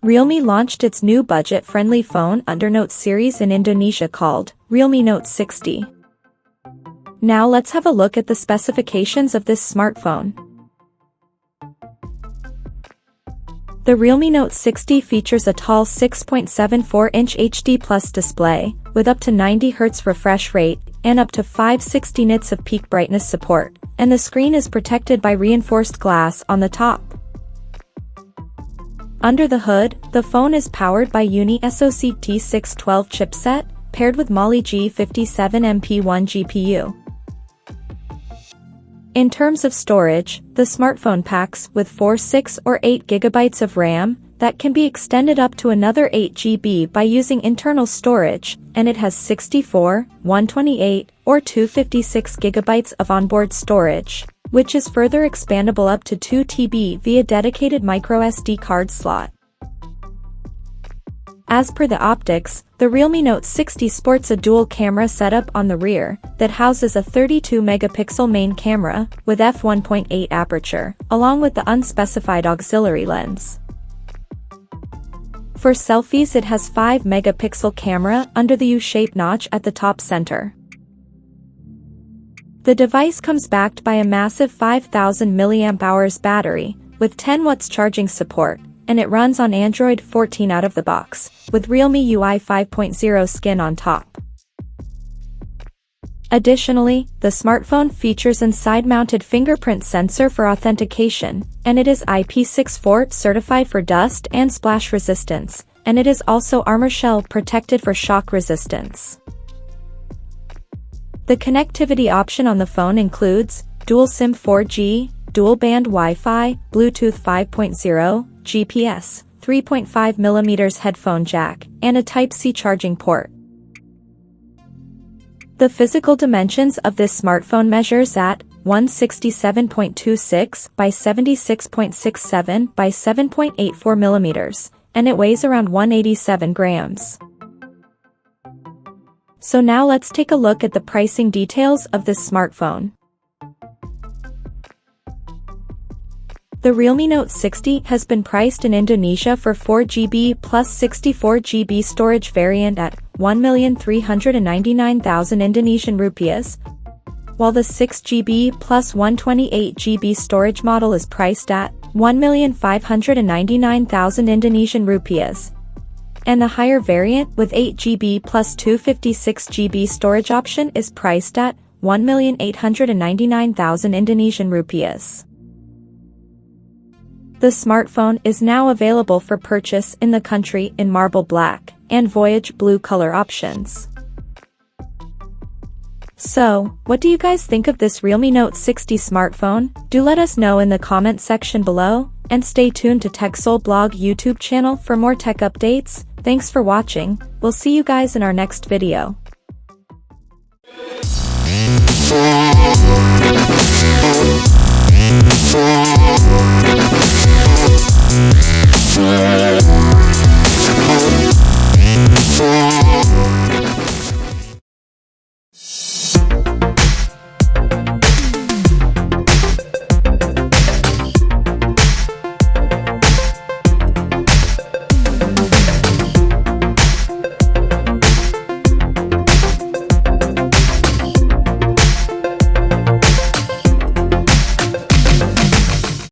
Realme launched its new budget-friendly phone under Note series in Indonesia called Realme Note 60. Now let's have a look at the specifications of this smartphone. The Realme Note 60 features a tall 6.74-inch HD Plus display, with up to 90 Hz refresh rate, and up to 560 nits of peak brightness support, and the screen is protected by reinforced glass on the top. Under the hood, the phone is powered by Uni SoC T612 chipset, paired with Mali G57MP1 GPU. In terms of storage, the smartphone packs with 4, 6 or 8 GB of RAM, that can be extended up to another 8 GB by using internal storage, and it has 64, 128, or 256 GB of onboard storage, which is further expandable up to 2 TB via dedicated microSD card slot. As per the optics, the Realme Note 60 sports a dual camera setup on the rear that houses a 32-megapixel main camera with f1.8 aperture, along with the unspecified auxiliary lens. For selfies, it has 5-megapixel camera under the U-shaped notch at the top center. The device comes backed by a massive 5000 mAh battery, with 10 watts charging support, and it runs on Android 14 out of the box, with Realme UI 5.0 skin on top. Additionally, the smartphone features a side-mounted fingerprint sensor for authentication, and it is IP64 certified for dust and splash resistance, and it is also Armor Shell protected for shock resistance. The connectivity option on the phone includes dual SIM 4G, dual-band Wi-Fi, Bluetooth 5.0, GPS, 3.5mm headphone jack, and a Type-C charging port. The physical dimensions of this smartphone measures at 167.26 by 76.67 by 7.84mm, and it weighs around 187 grams. So now let's take a look at the pricing details of this smartphone. The Realme Note 60 has been priced in Indonesia for 4GB plus 64GB storage variant at 1,399,000 Indonesian rupiahs, while the 6GB plus 128GB storage model is priced at 1,599,000 Indonesian rupiahs, and the higher variant with 8GB plus 256GB storage option is priced at 1,899,000 Indonesian rupiahs. The smartphone is now available for purchase in the country in marble black and voyage blue color options. So, what do you guys think of this Realme Note 60 smartphone? Do let us know in the comment section below, and stay tuned to TechSole Blog YouTube channel for more tech updates. Thanks for watching, we'll see you guys in our next video. Yeah.